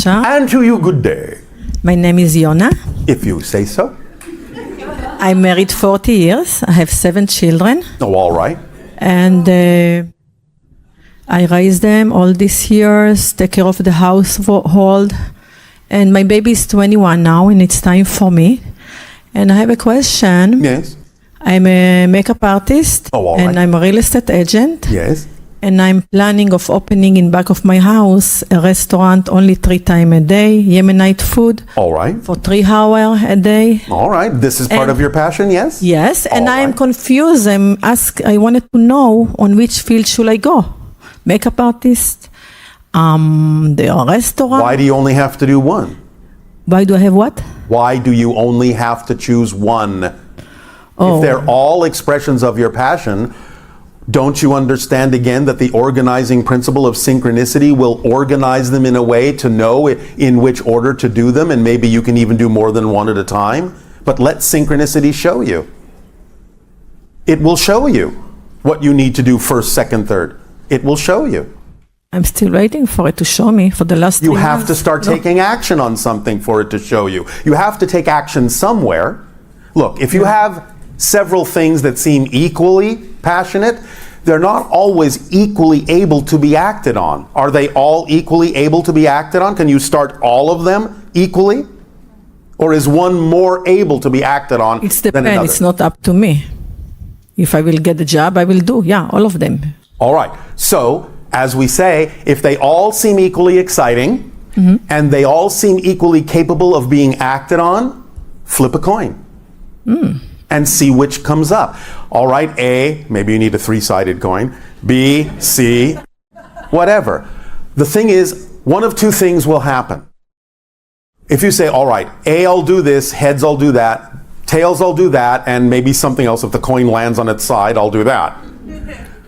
Bashar. And to you, good day. My name is Yona. If you say so. I'm married 40 years. I have 7 children. Oh, all right. And I raised them all these years, take care of the household. And my baby is 21 now, and it's time for me. And I have a question. Yes. I'm a makeup artist, Oh, all and right. I'm a real estate agent. Yes. And I'm planning of opening in back of my house a restaurant only 3 times a day, Yemenite food, All right. for 3 hours a day. All right. This is part And- of your passion, yes? Yes, and All I am right. confused. I wanted to know on which field should I go? Makeup artist, the restaurant. Why do you only have to do one? Why do I have what? Why do you only have to choose one? Oh. If they're all expressions of your passion, don't you understand again that the organizing principle of synchronicity will organize them in a way to know in which order to do them, and maybe you can even do more than one at a time? But let synchronicity show you. It will show you what you need to do first, second, third. It will show you. I'm still waiting for it to show me for the last 3 You months. have to start No. taking action on something for it to show you. You have to take action somewhere. Look, if you have several things that seem equally passionate, they're not always equally able to be acted on. Are they all equally able to be acted on? Can you start all of them equally? Or is one more able to be acted on It's than another? depends. It's not up to me. If I will get the job, I will do. Yeah, all of them. All right. So, as we say, if they all seem equally exciting and they all seem equally capable of being acted on, flip a coin and see which comes up. All right, A, maybe you need a 3-sided coin. B, C, whatever. The thing is, one of 2 things will happen. If you say, all right, A, I'll do this, heads, I'll do that, tails, I'll do that, and maybe something else, if the coin lands on its side, I'll do that.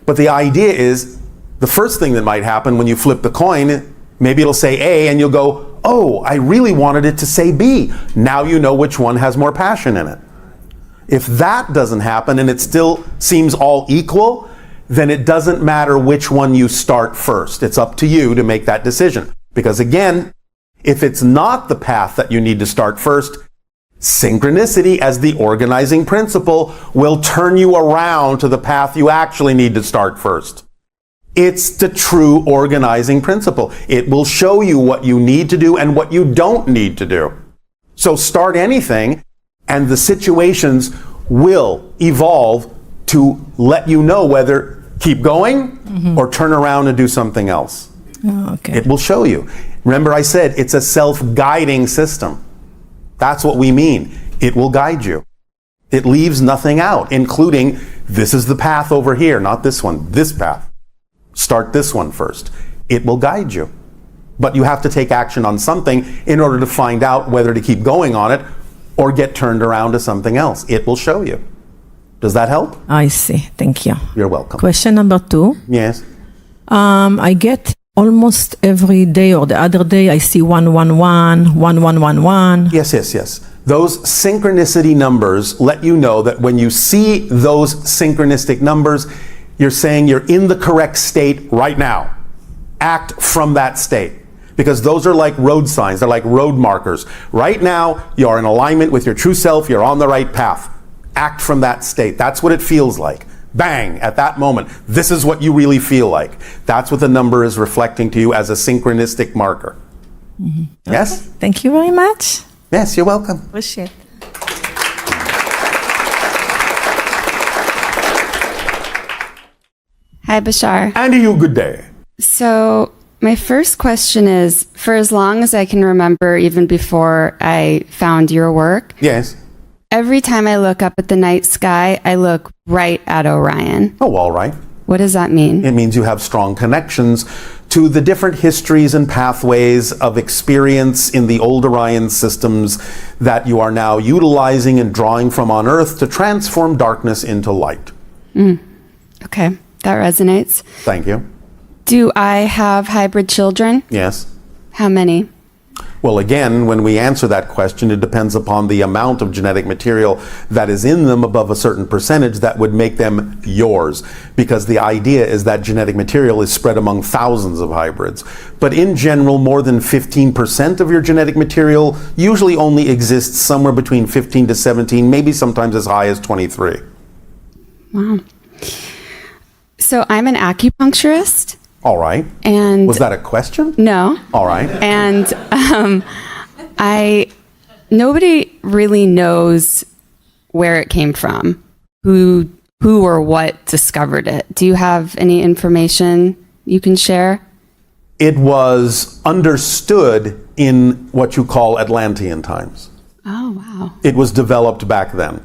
But the idea is, the first thing that might happen when you flip the coin, maybe it'll say A, and you'll go, oh, I really wanted it to say B. Now you know which one has more passion in it. If that doesn't happen and it still seems all equal, then it doesn't matter which one you start first. It's up to you to make that decision. Because again, if it's not the path that you need to start first, synchronicity as the organizing principle will turn you around to the path you actually need to start first. It's the true organizing principle. It will show you what you need to do and what you don't need to do. So start anything, and the situations will evolve to let you know whether keep going or turn around and do something else. Oh, okay. It will show you. Remember I said it's a self-guiding system. That's what we mean. It will guide you. It leaves nothing out, including this is the path over here, not this one, this path. Start this one first. It will guide you. But you have to take action on something in order to find out whether to keep going on it or get turned around to something else. It will show you. Does that help? I see. Thank you. You're welcome. Question number 2. Yes. I get almost every day or the other day, I see 111, 1111. Yes. Those synchronicity numbers let you know that when you see those synchronistic numbers, you're saying you're in the correct state right now. Act from that state. Because those are like road signs, they're like road markers. Right now, you're in alignment with your true self, you're on the right path. Act from that state. That's what it feels like. Bang, at that moment. This is what you really feel like. That's what the number is reflecting to you as a synchronistic marker. Yes? Thank you very much. Yes, you're welcome. Appreciate it. Hi, Bashar. And to you, good day. So, my first question is, for as long as I can remember, even before I found your work, Yes. every time I look up at the night sky, I look right at Orion. Oh, all right. What does that mean? It means you have strong connections to the different histories and pathways of experience in the old Orion systems that you are now utilizing and drawing from on Earth to transform darkness into light. Okay, that resonates. Thank you. Do I have hybrid children? Yes. How many? Well, again, when we answer that question, it depends upon the amount of genetic material that is in them above a certain percentage that would make them yours. Because the idea is that genetic material is spread among thousands of hybrids. But in general, more than 15% of your genetic material usually only exists somewhere between 15 to 17, maybe sometimes as high as 23. Wow. So I'm an acupuncturist. All right. And was that a question? No. All right. And nobody really knows where it came from, who or what discovered it. Do you have any information you can share? It was understood in what you call Atlantean times. Oh, wow. It was developed back then.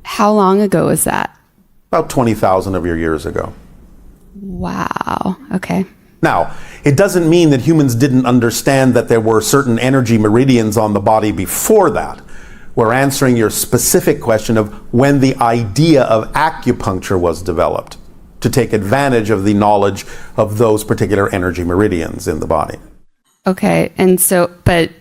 How long ago was that? About 20,000 of your years ago. Wow. Okay. Now, it doesn't mean that humans didn't understand that there were certain energy meridians on the body before that. We're answering your specific question of when the idea of acupuncture was developed to take advantage of the knowledge of those particular energy meridians in the body. Okay. And so, but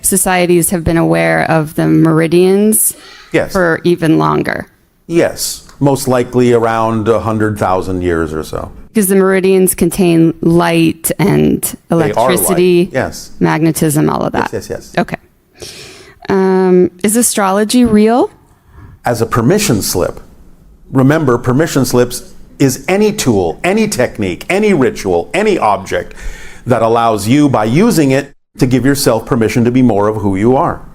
societies have been aware of the meridians Yes. for even longer. Yes. Most likely around 100,000 years or so. Because the meridians contain light and electricity, They are light. Yes. magnetism, all of that. Yes. Okay. Is astrology real? As a permission slip, remember, permission slips is any tool, any technique, any ritual, any object that allows you, by using it, to give yourself permission to be more of who you are.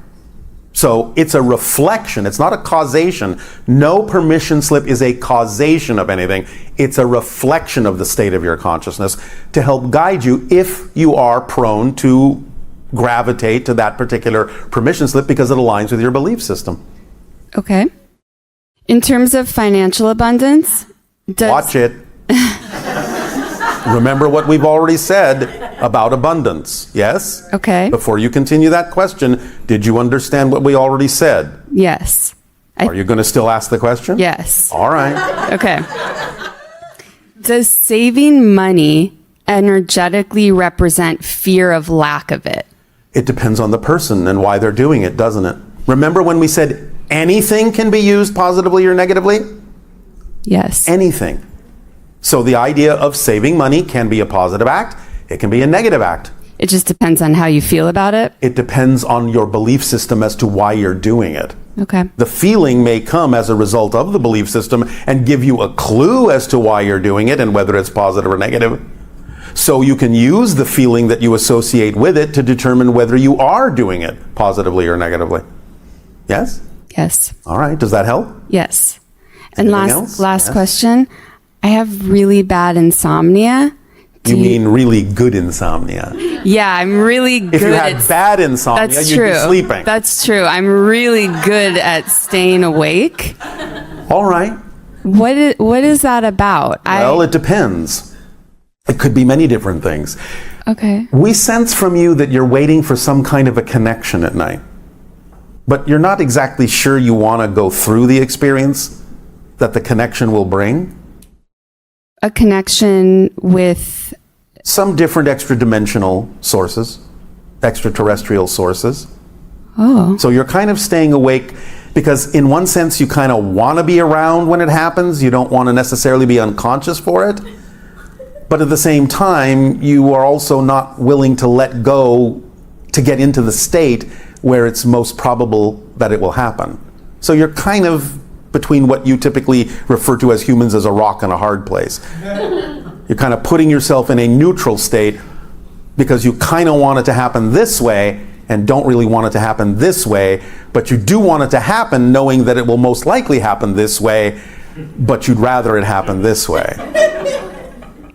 So it's a reflection. It's not a causation. No permission slip is a causation of anything. It's a reflection of the state of your consciousness to help guide you if you are prone to gravitate to that particular permission slip because it aligns with your belief system. Okay. In terms of financial abundance, Watch it. Remember what we've already said about abundance, yes? Okay. Before you continue that question, did you understand what we already said? Yes. Are you going to still ask the question? Yes. All right. Okay. Does saving money energetically represent fear of lack of it? It depends on the person and why they're doing it, doesn't it? Remember when we said anything can be used positively or negatively? Yes. Anything. So the idea of saving money can be a positive act. It can be a negative act. It just depends on how you feel about it? It depends on your belief system as to why you're doing it. Okay. The feeling may come as a result of the belief system and give you a clue as to why you're doing it and whether it's positive or negative. So you can use the feeling that you associate with it to determine whether you are doing it positively or negatively. Yes? Yes. All right. Does that help? Yes. And Anything last else? Yes. question. I have really bad insomnia. You mean really good insomnia? Yeah, I'm really good If you had at bad insomnia, That's you'd true. be sleeping. That's true. I'm really good at staying awake. All right. What is that about? Well, it depends. It could be many different things. Okay. We sense from you that you're waiting for some kind of a connection at night. But you're not exactly sure you want to go through the experience that the connection will bring. A connection with Some different extra-dimensional sources, extraterrestrial sources. Oh. So you're kind of staying awake because in one sense you kind of want to be around when it happens. You don't want to necessarily be unconscious for it. But at the same time, you are also not willing to let go to get into the state where it's most probable that it will happen. So you're kind of between what you typically refer to as humans as a rock and a hard place. You're kind of putting yourself in a neutral state because you kind of want it to happen this way and don't really want it to happen this way, but you do want it to happen knowing that it will most likely happen this way, but you'd rather it happen this way.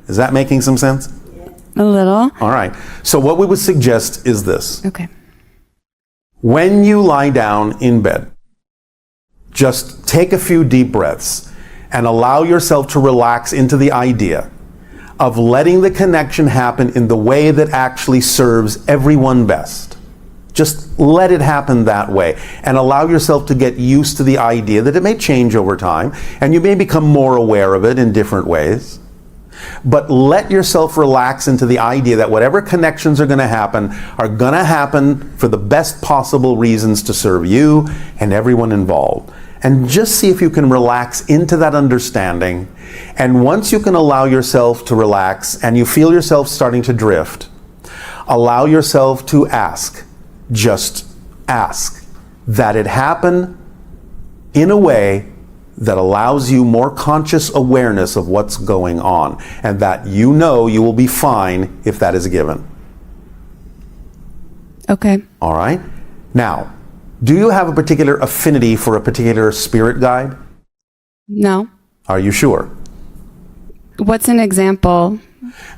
Is that making some sense? a little. All right. So what we would suggest is this. Okay. When you lie down in bed, just take a few deep breaths and allow yourself to relax into the idea of letting the connection happen in the way that actually serves everyone best. Just let it happen that way and allow yourself to get used to the idea that it may change over time and you may become more aware of it in different ways. But let yourself relax into the idea that whatever connections are going to happen for the best possible reasons to serve you and everyone involved. And just see if you can relax into that understanding. And once you can allow yourself to relax and you feel yourself starting to drift, allow yourself to ask, just ask, that it happen in a way that allows you more conscious awareness of what's going on, and that you know you will be fine if that is given. Okay. All right? Now, do you have a particular affinity for a particular spirit guide? No. Are you sure? What's an example?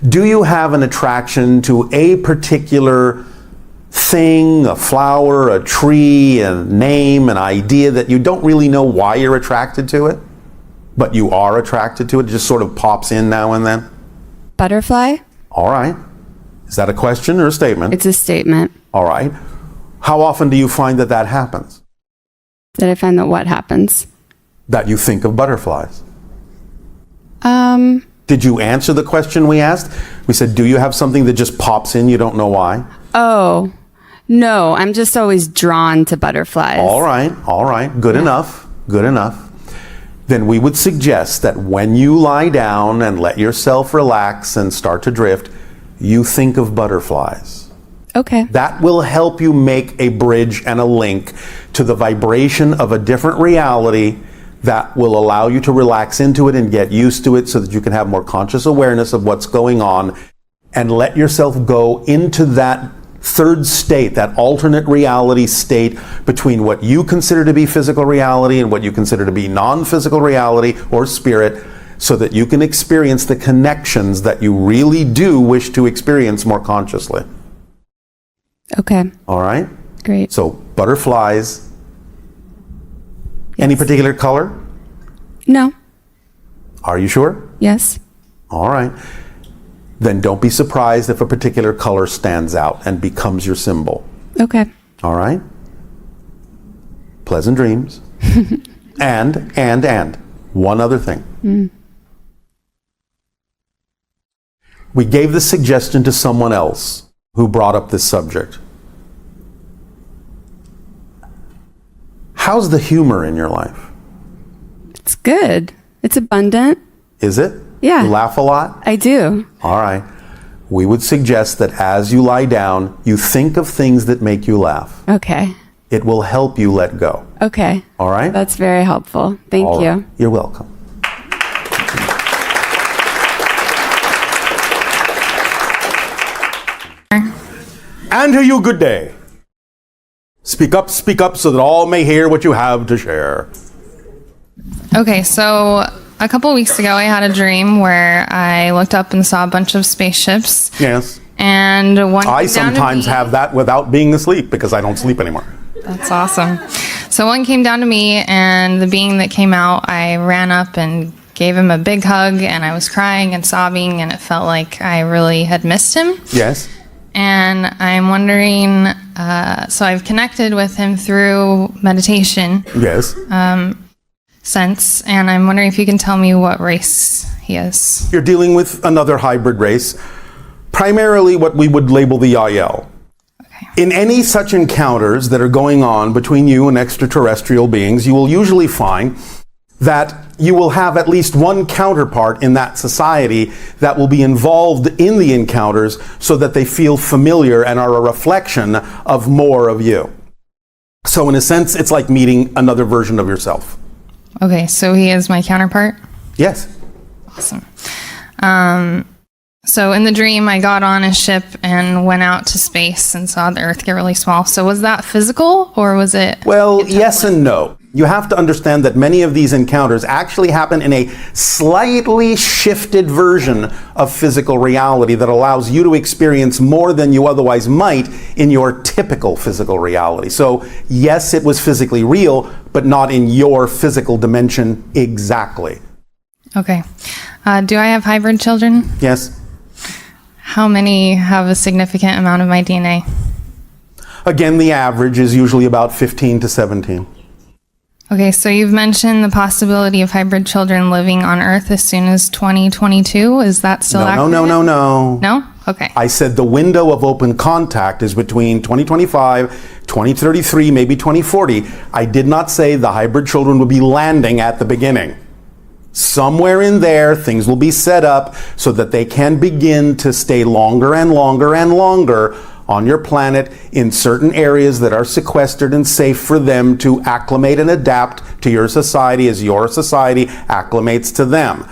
Do you have an attraction to a particular thing, a flower, a tree, a name, an idea that you don't really know why you're attracted to it, but you are attracted to it? It just sort of pops in now and then? Butterfly? All right. Is that a question or a statement? It's a statement. All right. How often do you find that that happens? That I find that what happens? That you think of butterflies? Did you answer the question we asked? We said, do you have something that just pops in, you don't know why? Oh, no, I'm just always drawn to butterflies. All right, good enough. Then we would suggest that when you lie down and let yourself relax and start to drift, you think of butterflies. Okay. That will help you make a bridge and a link to the vibration of a different reality that will allow you to relax into it and get used to it so that you can have more conscious awareness of what's going on, and let yourself go into that third state, that alternate reality state between what you consider to be physical reality and what you consider to be non-physical reality or spirit, so that you can experience the connections that you really do wish to experience more consciously. Okay. All right? Great. So, butterflies. Yes. Any particular color? No. Are you sure? Yes. All right. Then don't be surprised if a particular color stands out and becomes your symbol. Okay. All right? Pleasant dreams. And one other thing. We gave the suggestion to someone else who brought up this subject. How's the humor in your life? It's good. It's abundant. Is it? Yeah. You laugh a lot? I do. All right. We would suggest that as you lie down, you think of things that make you laugh. Okay. It will help you let go. Okay. All right? That's very helpful. Thank All you. right. You're welcome. And to you, good day. Speak up so that all may hear what you have to share. Okay, so a couple weeks ago, I had a dream where I looked up and saw a bunch of spaceships. Yes. And one I came down to sometimes me. have that without being asleep because I don't sleep anymore. That's awesome. So one came down to me, and the being that came out, I ran up and gave him a big hug, and I was crying and sobbing, and it felt like I really had missed him. Yes. And I'm wondering, so I've connected with him through meditation Yes. since, and I'm wondering if you can tell me what race he is. You're dealing with another hybrid race, primarily what we would label the Yael. Okay. In any such encounters that are going on between you and extraterrestrial beings, you will usually find that you will have at least one counterpart in that society that will be involved in the encounters so that they feel familiar and are a reflection of more of you. So in a sense, it's like meeting another version of yourself. Okay, so he is my counterpart? Yes. Awesome. So in the dream, I got on a ship and went out to space and saw the Earth get really small. So was that physical, or was it? Well, yes and no. You have to understand that many of these encounters actually happen in a slightly shifted version of physical reality that allows you to experience more than you otherwise might in your typical physical reality. So yes, it was physically real, but not in your physical dimension exactly. Okay. Do I have hybrid children? Yes? How many have a significant amount of my DNA? Again, the average is usually about 15 to 17. Okay, so you've mentioned the possibility of hybrid children living on Earth as soon as 2022. Is that still accurate? No. No? Okay. I said the window of open contact is between 2025, 2033, maybe 2040. I did not say the hybrid children will be landing at the beginning. Somewhere in there, things will be set up so that they can begin to stay longer and longer and longer on your planet in certain areas that are sequestered and safe for them to acclimate and adapt to your society as your society acclimates to them.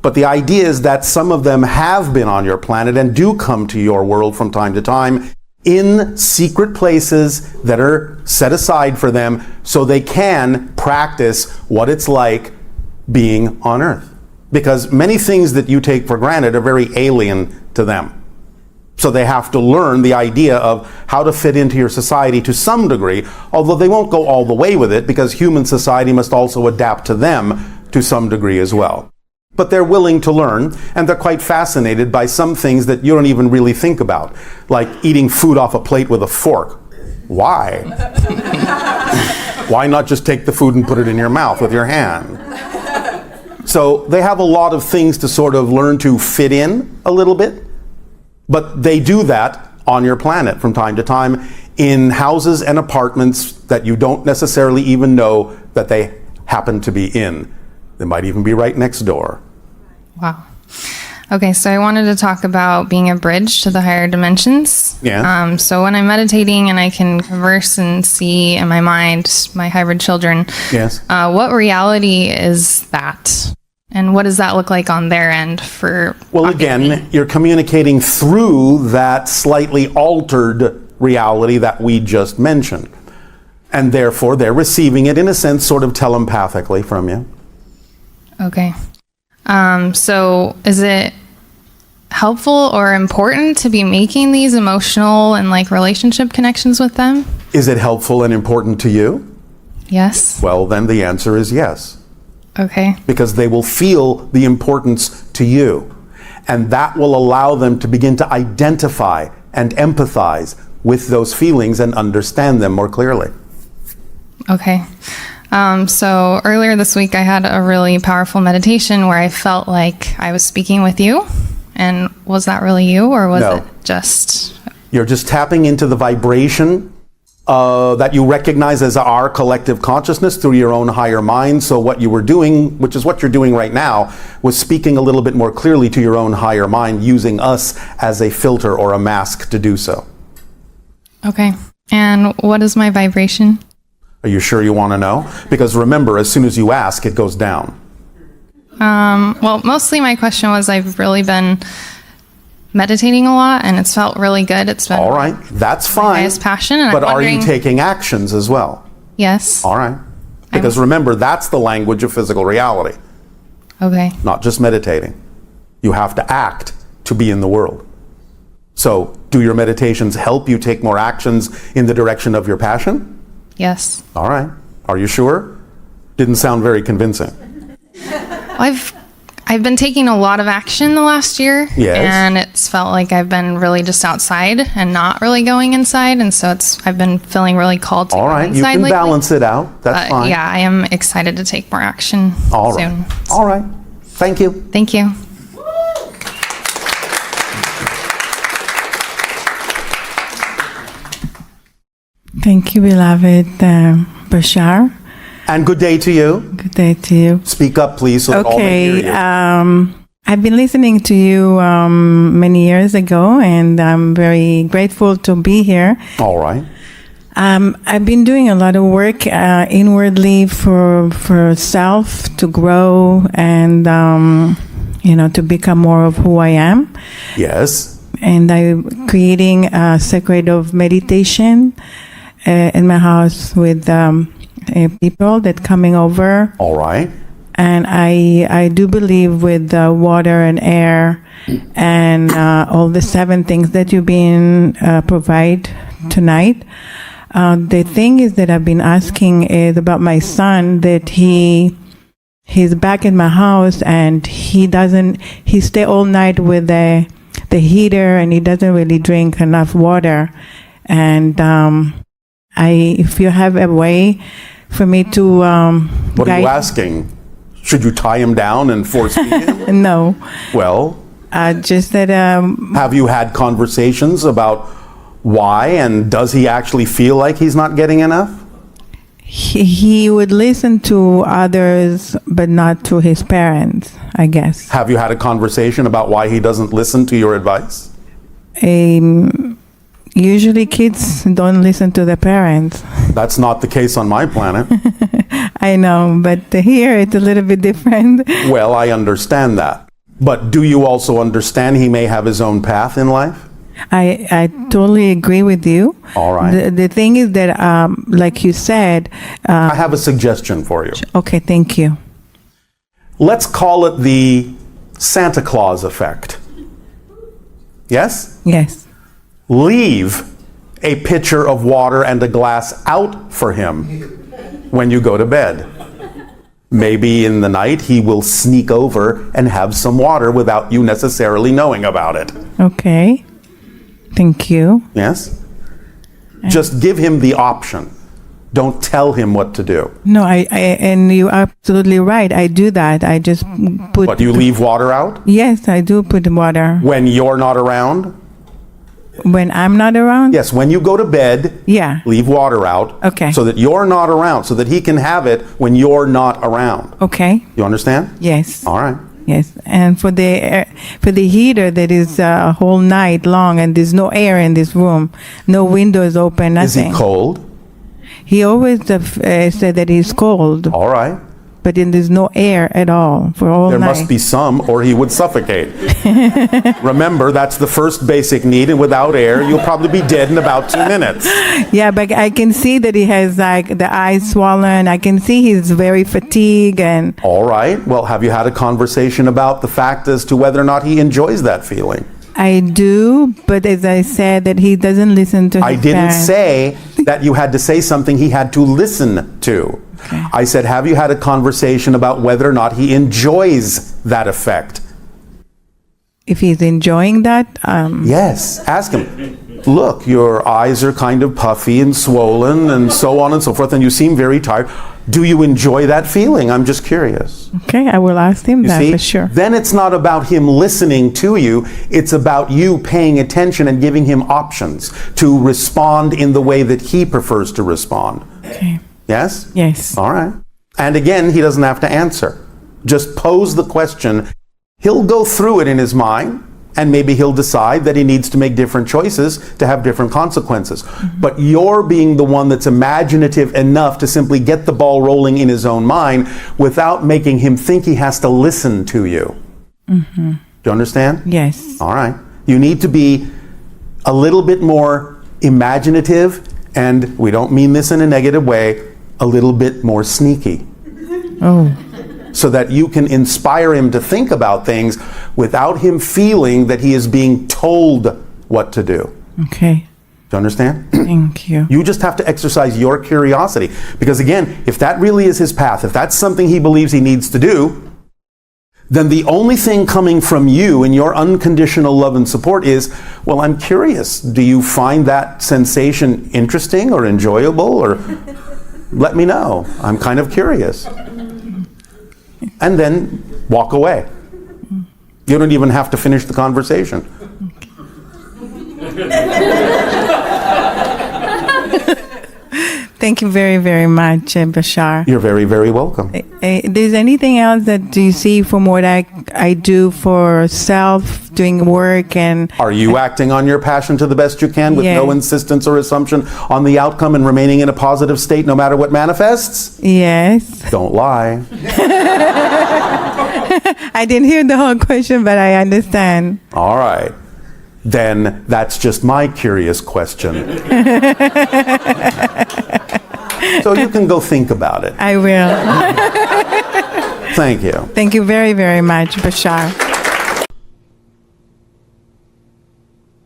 But the idea is that some of them have been on your planet and do come to your world from time to time in secret places that are set aside for them so they can practice what it's like being on Earth. Because many things that you take for granted are very alien to them. So they have to learn the idea of how to fit into your society to some degree, although they won't go all the way with it because human society must also adapt to them to some degree as well. But they're willing to learn, and they're quite fascinated by some things that you don't even really think about, like eating food off a plate with a fork. Why? Why not just take the food and put it in your mouth with your hand? So they have a lot of things to sort of learn to fit in a little bit. But they do that on your planet from time to time in houses and apartments that you don't necessarily even know that they happen to be in. They might even be right next door. Wow. Okay, so I wanted to talk about being a bridge to the higher dimensions. Yeah. So when I'm meditating and I can converse and see in my mind my hybrid children, Yes. What reality is that? And what does that look like on their end for... Well, again, you're communicating through that slightly altered reality that we just mentioned. And therefore, they're receiving it, in a sense, sort of telepathically from you. Okay. So is it helpful or important to be making these emotional and like relationship connections with them? Is it helpful and important to you? Yes. Well, then the answer is yes. Okay. Because they will feel the importance to you. And that will allow them to begin to identify and empathize with those feelings and understand them more clearly. Okay. So earlier this week, I had a really powerful meditation where I felt like I was speaking with you. And was that really you, or was it just... You're just tapping into the vibration that you recognize as our collective consciousness through your own higher mind. So what you were doing, which is what you're doing right now, was speaking a little bit more clearly to your own higher mind, using us as a filter or a mask to do so. Okay. And what is my vibration? Are you sure you want to know? Because remember, as soon as you ask, it goes down. Well, mostly my question was, I've really been meditating a lot and it's felt really good. It's been all right, that's my fine. highest passion. And But I'm are you wondering- taking actions as well? Yes. All right. Because remember, that's the language of physical reality, Okay. not just meditating. You have to act to be in the world. So, do your meditations help you take more actions in the direction of your passion? Yes. All right. Are you sure? Didn't sound very convincing. I've been taking a lot of action the last year. Yes. And it's felt like I've been really just outside and not really going inside. And so I've been feeling really called to All go right. You inside can lately. balance it out. That's fine. Yeah, I am excited to take more action All right. soon. All right. Thank you. Thank you. Thank you, beloved Bashar. And good day to you. Good day to you. Speak up, please, so that all may hear Okay, you. I've been listening to you many years ago, and I'm very grateful to be here. All right. I've been doing a lot of work inwardly for self to grow and to become more of who I am. Yes. And I'm creating a sacred of meditation in my house with people that coming over. All right. And I do believe with water and air and all the 7 things that you've been provide tonight. The thing is that I've been asking is about my son, that he's back in my house and he stay all night with the heater and he doesn't really drink enough water. And if you have a way for me to What are you guide- asking? Should you tie him down and force feed him? No, Well, just that have you had conversations about why, and does he actually feel like he's not getting enough? he would listen to others, but not to his parents, I guess. Have you had a conversation about why he doesn't listen to your advice? Usually kids don't listen to their parents. That's not the case on my planet. I know, but here it's a little bit different. Well, I understand that. But do you also understand he may have his own path in life? I totally agree with you. All right. The thing is that, like you said, I have a suggestion for you. okay, thank you. Let's call it the Santa Claus effect. Yes? Yes. Leave a pitcher of water and a glass out for him when you go to bed. Maybe in the night he will sneak over and have some water without you necessarily knowing about it. Okay. Thank you. Yes? Just give him the option. Don't tell him what to do. No, and you're absolutely right. I do that. I just put. But you leave water out Yes, I do put water when you're not around? when I'm not around. Yes, when you go to bed, Yeah. leave water out. Okay. So that you're not around, so that he can have it when you're not around. Okay. You understand? Yes. All right. Yes. And for the heater that is a whole night long, and there's no air in this room, no windows open, Is nothing. he cold? He always said that he's cold, All right. but then there's no air at all for all There night. must be some, or he would suffocate. Remember, that's the first basic need, and without air, you'll probably be dead in about 2 minutes. Yeah, but I can see that he has like the eyes swollen. I can see he's very fatigued, and All right. Well, have you had a conversation about the fact as to whether or not he enjoys that feeling? I do. But as I said, that he doesn't listen to his I didn't parents. say that you had to say something he had to listen to. Okay. I said, have you had a conversation about whether or not he enjoys that effect? If he's enjoying that. Yes. Ask him. Look, your eyes are kind of puffy and swollen and so on and so forth, and you seem very tired. Do you enjoy that feeling? I'm just curious. Okay, I will ask him You that see? for sure. Then it's not about him listening to you, it's about you paying attention and giving him options to respond in the way that he prefers to respond. Okay. Yes? Yes. All right. And again, he doesn't have to answer. Just pose the question. He'll go through it in his mind, and maybe he'll decide that he needs to make different choices to have different consequences. But you're being the one that's imaginative enough to simply get the ball rolling in his own mind without making him think he has to listen to you. Do you understand? Yes. All right. You need to be a little bit more imaginative, and we don't mean this in a negative way, a little bit more sneaky. Oh. So that you can inspire him to think about things without him feeling that he is being told what to do. Okay. Do you understand? Thank you. You just have to exercise your curiosity. Because again, if that really is his path, if that's something he believes he needs to do, then the only thing coming from you in your unconditional love and support is, well, I'm curious. Do you find that sensation interesting or enjoyable? Or let me know. I'm kind of curious. And then walk away. You don't even have to finish the conversation. Thank you very, very much, Bashar. You're very, very welcome. There's anything else that you see from what I do for self, doing work, and Are you acting on your passion to the best you can with no Yes. insistence or assumption on the outcome and remaining in a positive state no matter what manifests? yes. Don't lie. I didn't hear the whole question, but I understand. All right. Then that's just my curious question. So you can go think about it. I will. Thank you. Thank you very, very much, Bashar.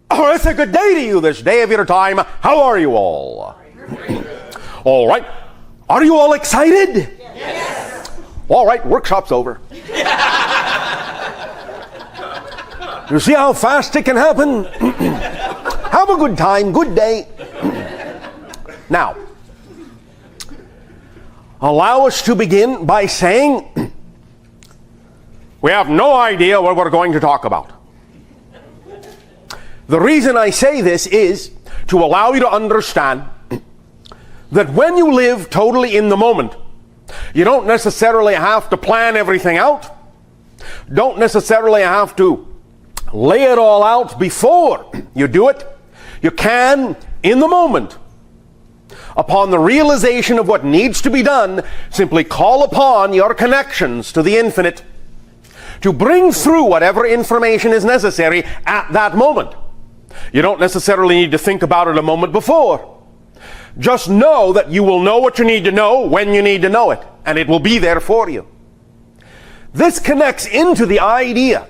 Oh, it's a good day to you this day of your time. How are you all? All right. Are you all excited? Yes. All right, workshop's over. You see how fast it can happen? Have a good time, good day. Now, allow us to begin by saying we have no idea what we're going to talk about. The reason I say this is to allow you to understand that when you live totally in the moment, you don't necessarily have to plan everything out, don't necessarily have to lay it all out before you do it. You can, in the moment, upon the realization of what needs to be done, simply call upon your connections to the infinite to bring through whatever information is necessary at that moment. You don't necessarily need to think about it a moment before. Just know that you will know what you need to know when you need to know it, and it will be there for you. This connects into the idea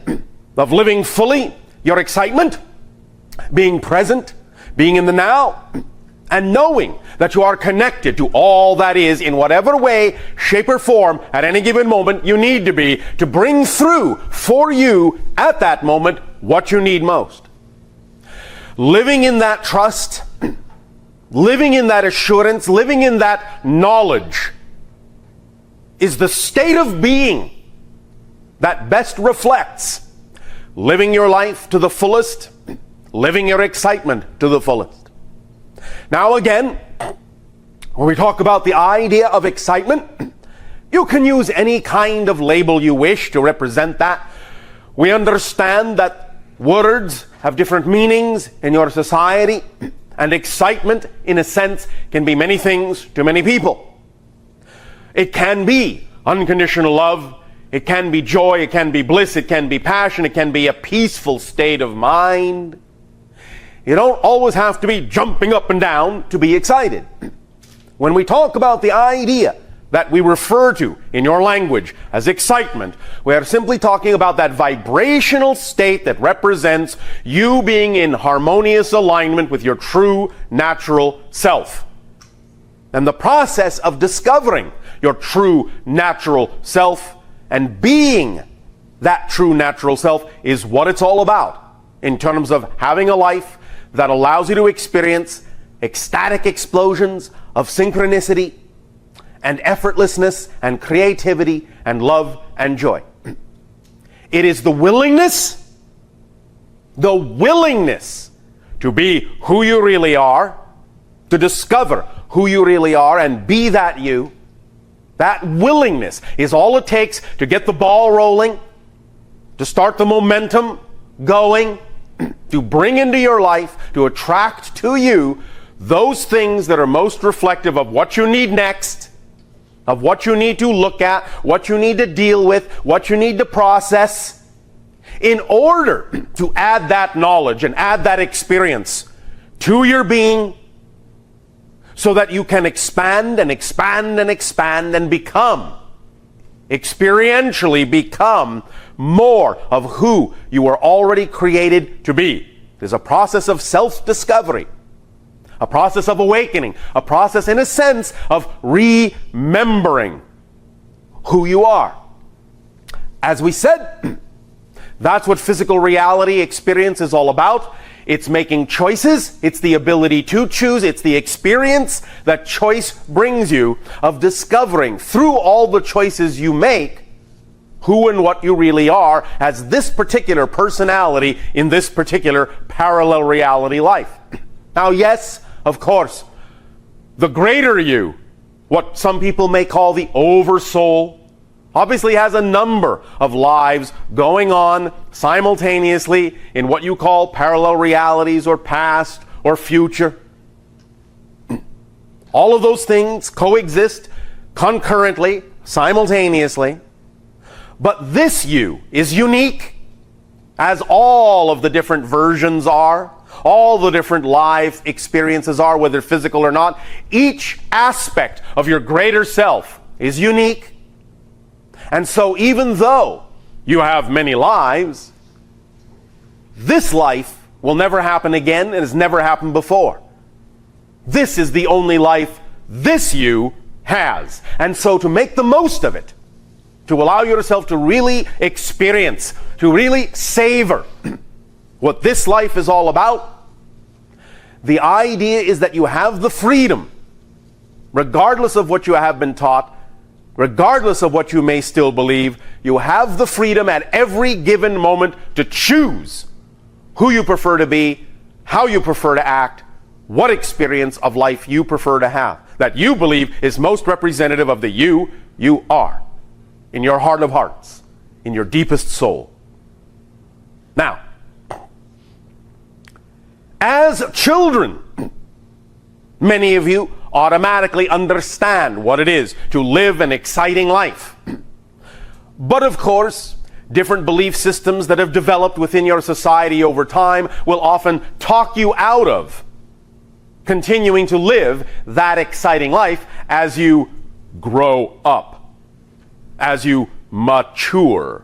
of living fully, your excitement, being present, being in the now, and knowing that you are connected to all that is in whatever way, shape, or form at any given moment you need to be to bring through for you at that moment what you need most. Living in that trust, living in that assurance, living in that knowledge is the state of being that best reflects living your life to the fullest, living your excitement to the fullest. Now again, when we talk about the idea of excitement, you can use any kind of label you wish to represent that. We understand that words have different meanings in your society, and excitement, in a sense, can be many things to many people. It can be unconditional love, it can be joy, it can be bliss, it can be passion, it can be a peaceful state of mind. You don't always have to be jumping up and down to be excited. When we talk about the idea that we refer to in your language as excitement, we are simply talking about that vibrational state that represents you being in harmonious alignment with your true natural self. And the process of discovering your true natural self and being that true natural self is what it's all about in terms of having a life that allows you to experience ecstatic explosions of synchronicity and effortlessness and creativity and love and joy. It is the willingness to be who you really are, to discover who you really are and be that you. That willingness is all it takes to get the ball rolling, to start the momentum going, to bring into your life, to attract to you those things that are most reflective of what you need next, of what you need to look at, what you need to deal with, what you need to process, in order to add that knowledge and add that experience to your being, so that you can expand and expand and expand and experientially become more of who you were already created to be. There's a process of self-discovery, a process of awakening, a process, in a sense, of remembering who you are. As we said, that's what physical reality experience is all about. It's making choices. It's the ability to choose. It's the experience that choice brings you of discovering through all the choices you make who and what you really are as this particular personality in this particular parallel reality life. Now, yes, of course, the greater you, what some people may call the oversoul, obviously has a number of lives going on simultaneously in what you call parallel realities or past or future. All of those things coexist concurrently, simultaneously. But this you is unique, as all of the different versions are, all the different life experiences are, whether physical or not. Each aspect of your greater self is unique. And so even though you have many lives, this life will never happen again and has never happened before. This is the only life this you has. And so to make the most of it, to allow yourself to really experience, to really savor what this life is all about, the idea is that you have the freedom, regardless of what you have been taught, regardless of what you may still believe, you have the freedom at every given moment to choose who you prefer to be, how you prefer to act, what experience of life you prefer to have, that you believe is most representative of the you are, in your heart of hearts, in your deepest soul. Now, as children, many of you automatically understand what it is to live an exciting life. But of course, different belief systems that have developed within your society over time will often talk you out of continuing to live that exciting life as you grow up, as you mature.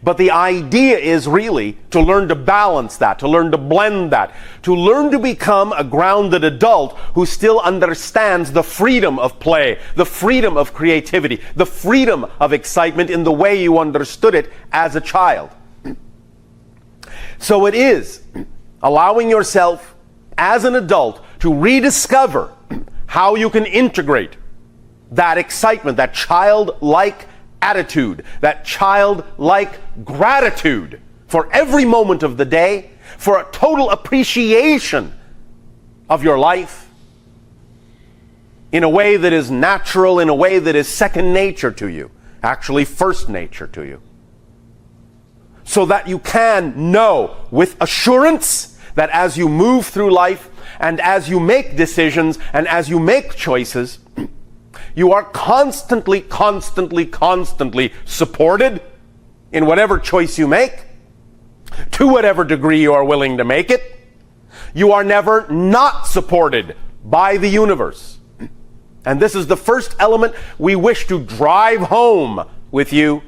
But the idea is really to learn to balance that, to learn to blend that, to learn to become a grounded adult who still understands the freedom of play, the freedom of creativity, the freedom of excitement in the way you understood it as a child. So it is allowing yourself as an adult to rediscover how you can integrate that excitement, that childlike attitude, that childlike gratitude for every moment of the day, for a total appreciation of your life in a way that is natural, in a way that is second nature to you, actually first nature to you. So that you can know with assurance that as you move through life and as you make decisions and as you make choices, you are constantly supported in whatever choice you make, to whatever degree you are willing to make it. You are never not supported by the universe. And this is the first element we wish to drive home with you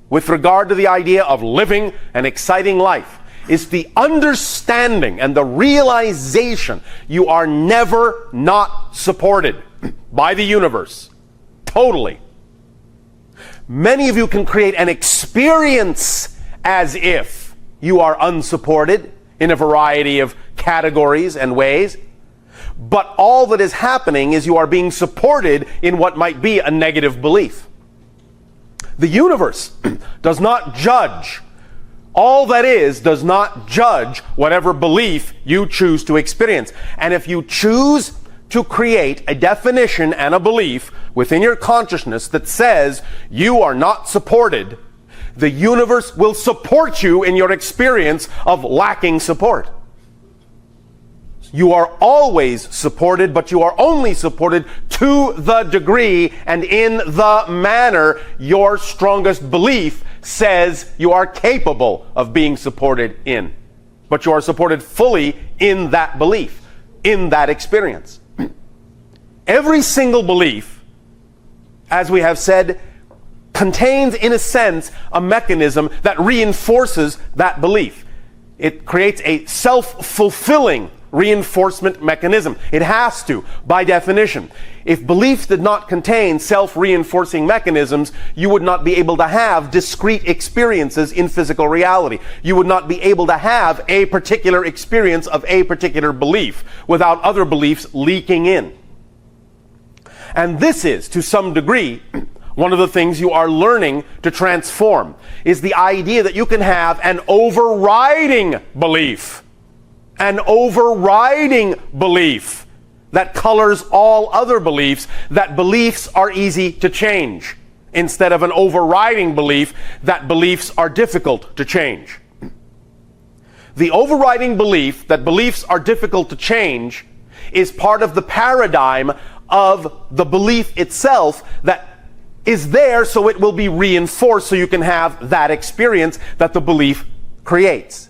with regard to the idea of living an exciting life, is the understanding and the realization you are never not supported by the universe. Totally. Many of you can create an experience as if you are unsupported in a variety of categories and ways, but all that is happening is you are being supported in what might be a negative belief. The universe does not judge. All that is does not judge whatever belief you choose to experience. And if you choose to create a definition and a belief within your consciousness that says you are not supported, the universe will support you in your experience of lacking support. You are always supported, but you are only supported to the degree and in the manner your strongest belief says you are capable of being supported in. But you are supported fully in that belief, in that experience. Every single belief, as we have said, contains, in a sense, a mechanism that reinforces that belief. It creates a self-fulfilling reinforcement mechanism. It has to, by definition. If beliefs did not contain self-reinforcing mechanisms, you would not be able to have discrete experiences in physical reality. You would not be able to have a particular experience of a particular belief without other beliefs leaking in. And this is, to some degree, one of the things you are learning to transform, is the idea that you can have an overriding belief. An overriding belief that colors all other beliefs, that beliefs are easy to change, instead of an overriding belief that beliefs are difficult to change. The overriding belief that beliefs are difficult to change is part of the paradigm of the belief itself that is there so it will be reinforced so you can have that experience that the belief creates.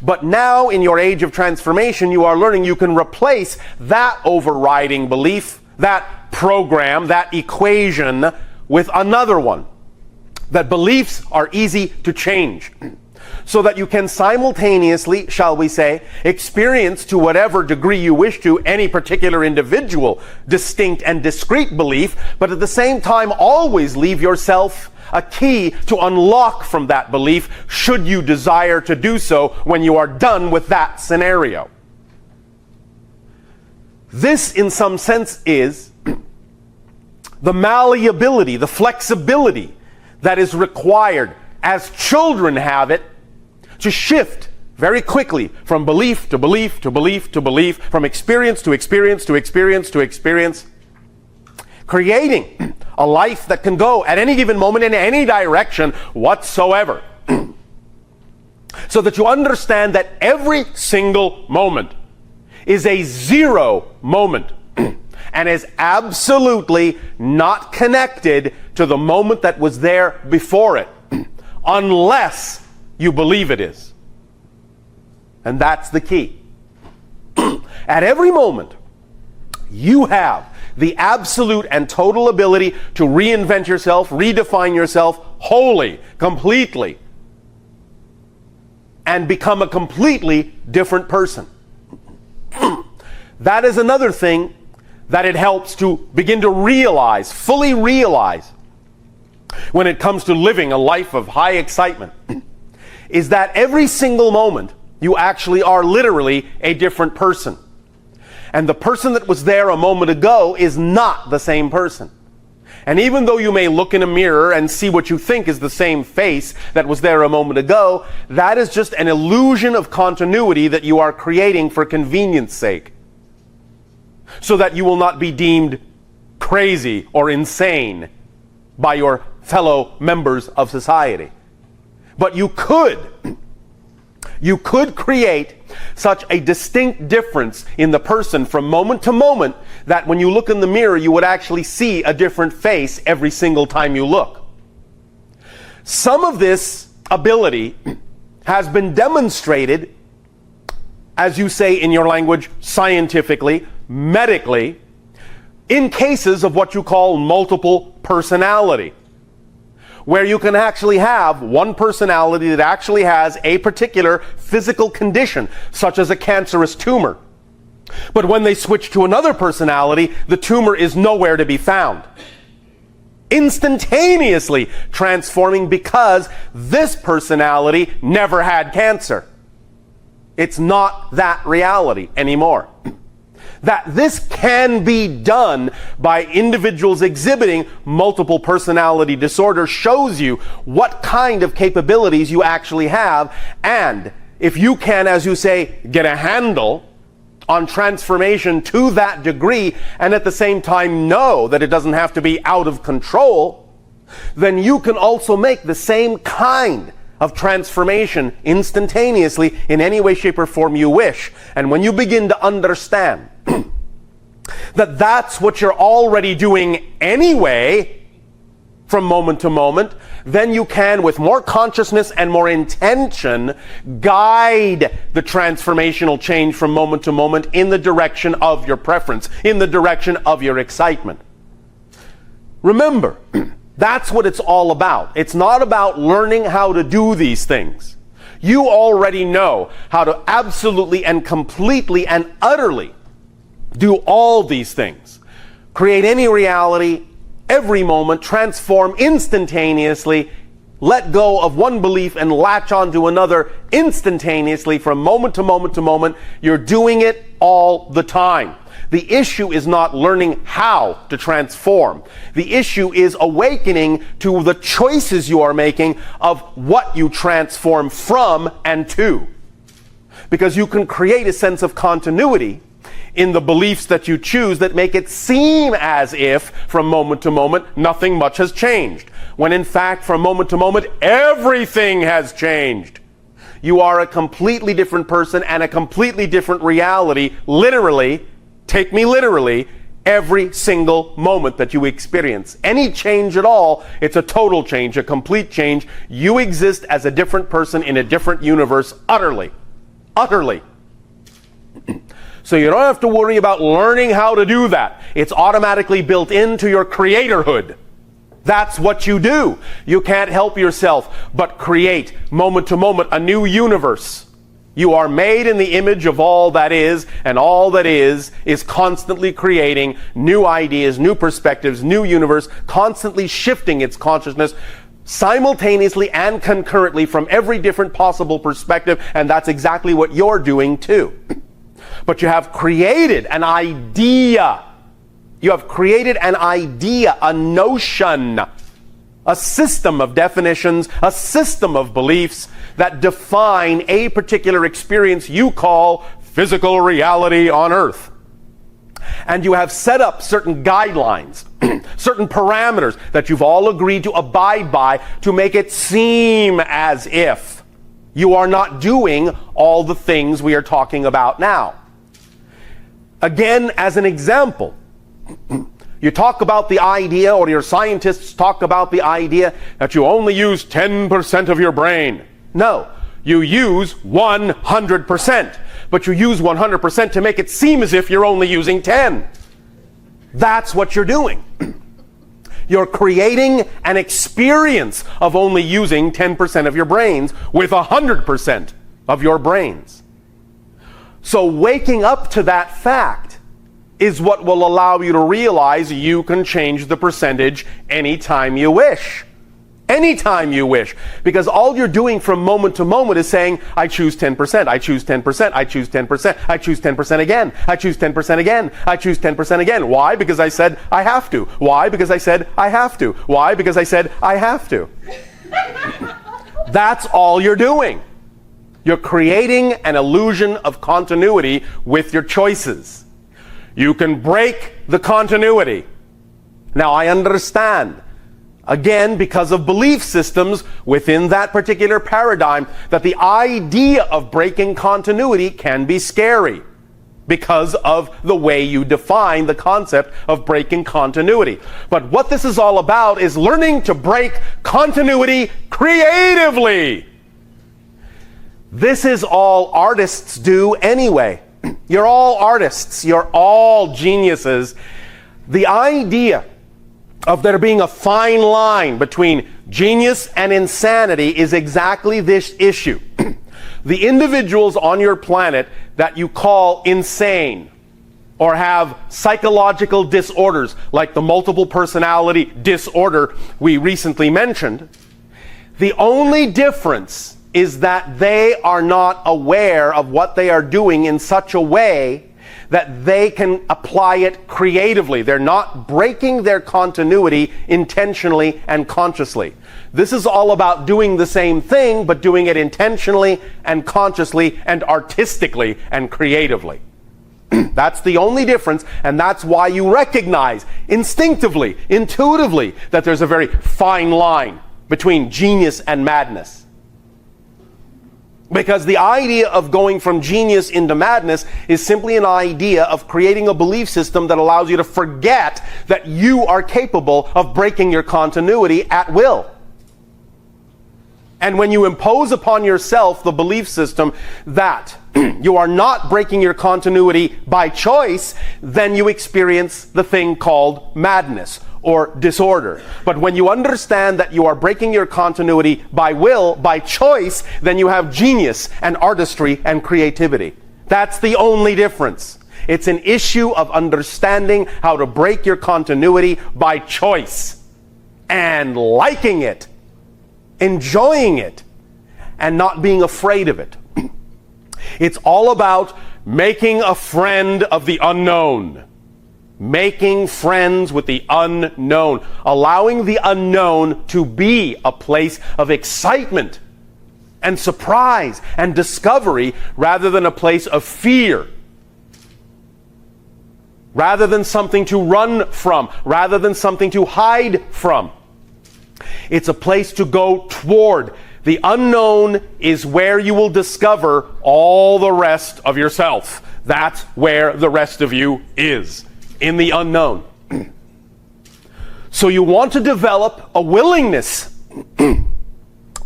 But now in your age of transformation, you are learning you can replace that overriding belief, that program, that equation with another one. That beliefs are easy to change. So that you can simultaneously, shall we say, experience to whatever degree you wish to any particular individual distinct and discrete belief, but at the same time always leave yourself a key to unlock from that belief should you desire to do so when you are done with that scenario. This, in some sense, is the malleability, the flexibility that is required as children have it to shift very quickly from belief to belief to belief to belief, from experience to experience to experience to experience, creating a life that can go at any given moment in any direction whatsoever. So that you understand that every single moment is a zero moment and is absolutely not connected to the moment that was there before it, unless you believe it is. And that's the key. At every moment, you have the absolute and total ability to reinvent yourself, redefine yourself wholly, completely, and become a completely different person. That is another thing that it helps to begin to realize, fully realize, when it comes to living a life of high excitement, is that every single moment you actually are literally a different person. And the person that was there a moment ago is not the same person. And even though you may look in a mirror and see what you think is the same face that was there a moment ago, that is just an illusion of continuity that you are creating for convenience sake, so that you will not be deemed crazy or insane by your fellow members of society. But you could create such a distinct difference in the person from moment to moment that when you look in the mirror, you would actually see a different face every single time you look. Some of this ability has been demonstrated, as you say in your language, scientifically, medically, in cases of what you call multiple personality, where you can actually have one personality that actually has a particular physical condition, such as a cancerous tumor. But when they switch to another personality, the tumor is nowhere to be found, instantaneously transforming because this personality never had cancer. It's not that reality anymore. That this can be done by individuals exhibiting multiple personality disorder shows you what kind of capabilities you actually have, and if you can, as you say, get a handle on transformation to that degree, and at the same time know that it doesn't have to be out of control, then you can also make the same kind of transformation instantaneously in any way, shape, or form you wish. And when you begin to understand that that's what you're already doing anyway from moment to moment, then you can, with more consciousness and more intention, guide the transformational change from moment to moment in the direction of your preference, in the direction of your excitement. Remember, that's what it's all about. It's not about learning how to do these things. You already know how to absolutely and completely and utterly do all these things. Create any reality, every moment, transform instantaneously, let go of one belief and latch onto another instantaneously from moment to moment to moment. You're doing it all the time. The issue is not learning how to transform. The issue is awakening to the choices you are making of what you transform from and to. Because you can create a sense of continuity in the beliefs that you choose that make it seem as if from moment to moment nothing much has changed, when in fact from moment to moment everything has changed. You are a completely different person and a completely different reality, literally, take me literally, every single moment that you experience. Any change at all, it's a total change, a complete change. You exist as a different person in a different universe, utterly. Utterly. So you don't have to worry about learning how to do that. It's automatically built into your creatorhood. That's what you do. You can't help yourself but create, moment to moment, a new universe. You are made in the image of all that is, and all that is constantly creating new ideas, new perspectives, new universe, constantly shifting its consciousness simultaneously and concurrently from every different possible perspective, and that's exactly what you're doing too. But you have created an idea. You have created an idea, a notion, a system of definitions, a system of beliefs that define a particular experience you call physical reality on Earth. And you have set up certain guidelines, certain parameters that you've all agreed to abide by to make it seem as if you are not doing all the things we are talking about now. Again, as an example, you talk about the idea, or your scientists talk about the idea that you only use 10% of your brain. No, you use 100%, but you use 100% to make it seem as if you're only using 10. That's what you're doing. You're creating an experience of only using 10% of your brains with 100% of your brains. So waking up to that fact is what will allow you to realize you can change the percentage anytime you wish. Anytime you wish. Because all you're doing from moment to moment is saying, I choose 10%, I choose 10%, I choose 10%, I choose 10% again, I choose 10% again, I choose 10% again. Why? Because I said I have to. Why? Because I said I have to. Why? Because I said I have to. That's all you're doing. You're creating an illusion of continuity with your choices. You can break the continuity. Now I understand, again, because of belief systems within that particular paradigm, that the idea of breaking continuity can be scary because of the way you define the concept of breaking continuity. But what this is all about is learning to break continuity creatively. This is all artists do anyway. You're all artists. You're all geniuses. The idea of there being a fine line between genius and insanity is exactly this issue. The individuals on your planet that you call insane or have psychological disorders like the multiple personality disorder we recently mentioned, the only difference is that they are not aware of what they are doing in such a way that they can apply it creatively. They're not breaking their continuity intentionally and consciously. This is all about doing the same thing, but doing it intentionally and consciously and artistically and creatively. That's the only difference, and that's why you recognize instinctively, intuitively, that there's a very fine line between genius and madness. Because the idea of going from genius into madness is simply an idea of creating a belief system that allows you to forget that you are capable of breaking your continuity at will. And when you impose upon yourself the belief system that you are not breaking your continuity by choice, then you experience the thing called madness or disorder. But when you understand that you are breaking your continuity by will, by choice, then you have genius and artistry and creativity. That's the only difference. It's an issue of understanding how to break your continuity by choice and liking it, enjoying it, and not being afraid of it. It's all about making a friend of the unknown. Making friends with the unknown. Allowing the unknown to be a place of excitement and surprise and discovery rather than a place of fear. Rather than something to run from. Rather than something to hide from. It's a place to go toward. The unknown is where you will discover all the rest of yourself. That's where the rest of you is. In the unknown. So you want to develop a willingness.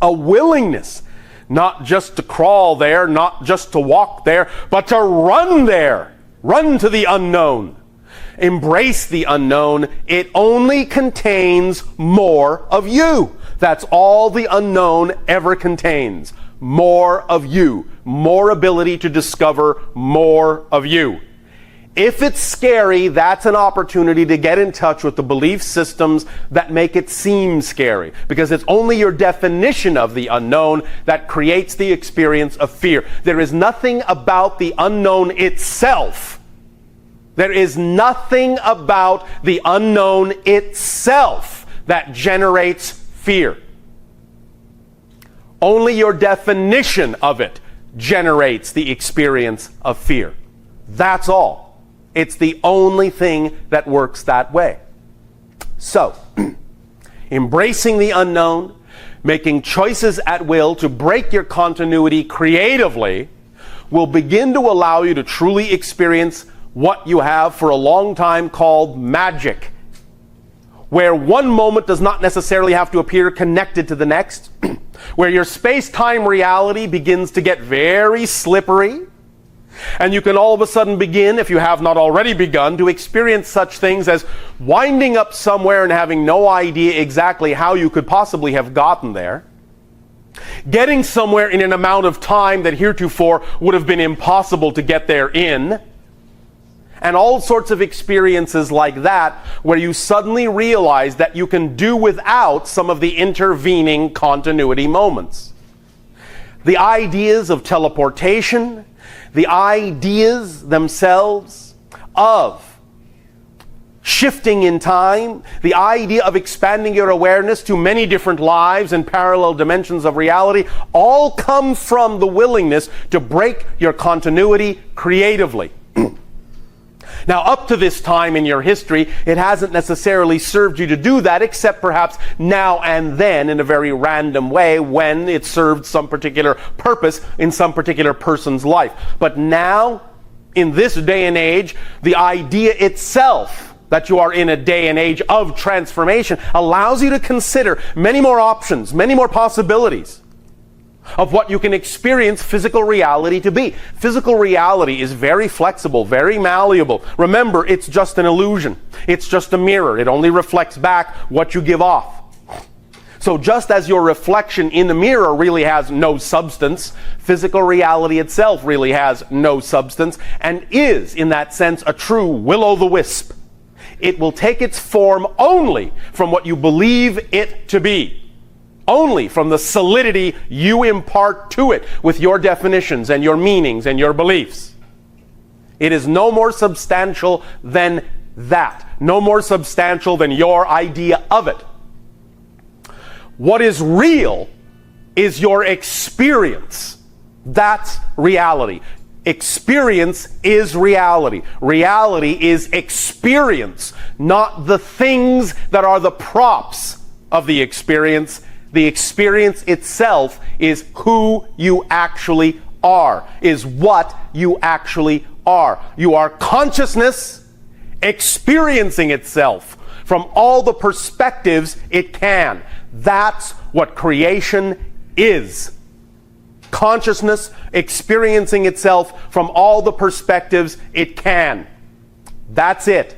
A willingness. Not just to crawl there, not just to walk there, but to run there. Run to the unknown. Embrace the unknown. It only contains more of you. That's all the unknown ever contains. More of you. More ability to discover more of you. If it's scary, that's an opportunity to get in touch with the belief systems that make it seem scary. Because it's only your definition of the unknown that creates the experience of fear. There is nothing about the unknown itself There is nothing about the unknown itself that generates fear. Only your definition of it generates the experience of fear. That's all. It's the only thing that works that way. So, embracing the unknown, making choices at will to break your continuity creatively, will begin to allow you to truly experience what you have for a long time called magic, where one moment does not necessarily have to appear connected to the next, where your space-time reality begins to get very slippery, and you can all of a sudden begin, if you have not already begun, to experience such things as winding up somewhere and having no idea exactly how you could possibly have gotten there, getting somewhere in an amount of time that heretofore would have been impossible to get there in, and all sorts of experiences like that where you suddenly realize that you can do without some of the intervening continuity moments. The ideas of teleportation, the ideas themselves of shifting in time, the idea of expanding your awareness to many different lives and parallel dimensions of reality, all come from the willingness to break your continuity creatively. Now, up to this time in your history, it hasn't necessarily served you to do that, except perhaps now and then in a very random way when it served some particular purpose in some particular person's life. But now, in this day and age, the idea itself that you are in a day and age of transformation allows you to consider many more options, many more possibilities of what you can experience physical reality to be. Physical reality is very flexible, very malleable. Remember, it's just an illusion. It's just a mirror. It only reflects back what you give off. So just as your reflection in the mirror really has no substance, physical reality itself really has no substance and is, in that sense, a true will-o'-the-wisp. It will take its form only from what you believe it to be. Only from the solidity you impart to it with your definitions and your meanings and your beliefs. It is no more substantial than that. No more substantial than your idea of it. What is real is your experience. That's reality. Experience is reality. Reality is experience, not the things that are the props of the experience. The experience itself is who you actually are, is what you actually are. You are consciousness experiencing itself from all the perspectives it can. That's what creation is. Consciousness experiencing itself from all the perspectives it can. That's it.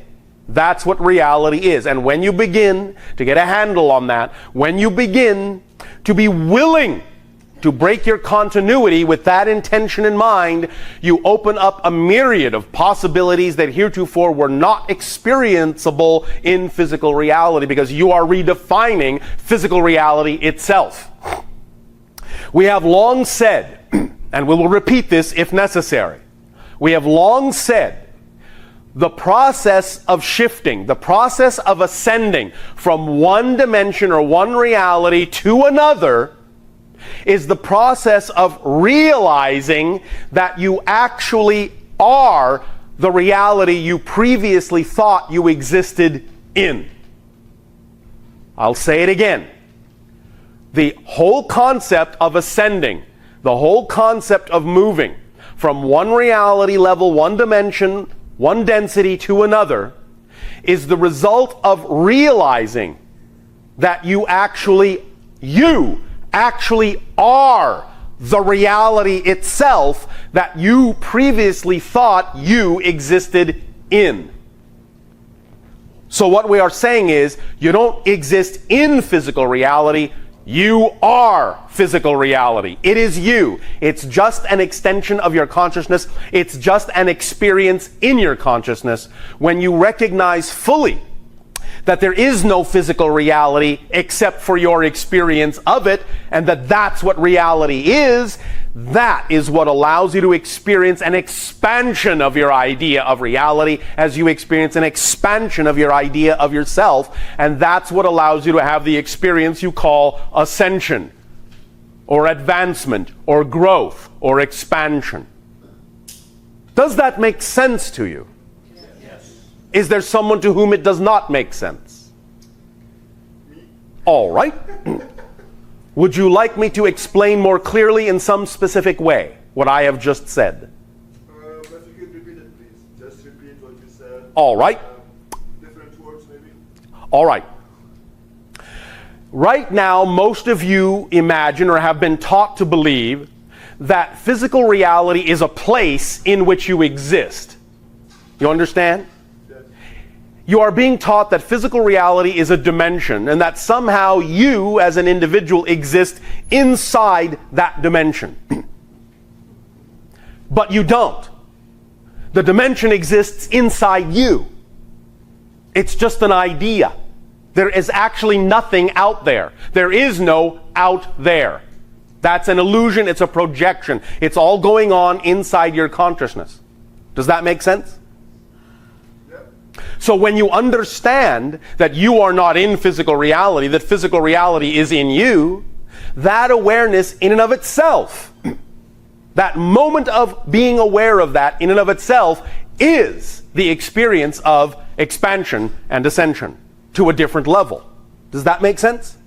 That's what reality is. And when you begin to get a handle on that, when you begin to be willing to break your continuity with that intention in mind, you open up a myriad of possibilities that heretofore were not experienceable in physical reality, because you are redefining physical reality itself. We have long said, and we will repeat this if necessary, we have long said the process of shifting, the process of ascending from one dimension or one reality to another is the process of realizing that you actually are the reality you previously thought you existed in. I'll say it again. The whole concept of ascending, the whole concept of moving from one reality level, one dimension, one density to another, is the result of realizing that you actually are the reality itself that you previously thought you existed in. So what we are saying is, you don't exist in physical reality, you are physical reality. It is you. It's just an extension of your consciousness. It's just an experience in your consciousness. When you recognize fully that there is no physical reality except for your experience of it, and that that's what reality is, That is what allows you to experience an expansion of your idea of reality as you experience an expansion of your idea of yourself. And that's what allows you to have the experience you call ascension, or advancement, or growth, or expansion. Does that make sense to you? Yes. Is there someone to whom it does not make sense? All right. Would you like me to explain more clearly in some specific way what I have just said? But you can repeat it, please. Just repeat what you said. All right. Different words, maybe. All right. Right now, most of you imagine or have been taught to believe that physical reality is a place in which you exist. You understand? You are being taught that physical reality is a dimension and that somehow you as an individual exist inside that dimension. But you don't. The dimension exists inside you. It's just an idea. There is actually nothing out there. There is no out there. That's an illusion. It's a projection. It's all going on inside your consciousness. Does that make sense? So when you understand that you are not in physical reality, that physical reality is in you, that awareness in and of itself, that moment of being aware of that in and of itself is the experience of expansion and ascension to a different level. Does that make sense?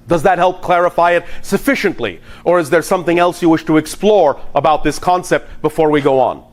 Does that help clarify it sufficiently? Or is there something else you wish to explore about this concept before we go on?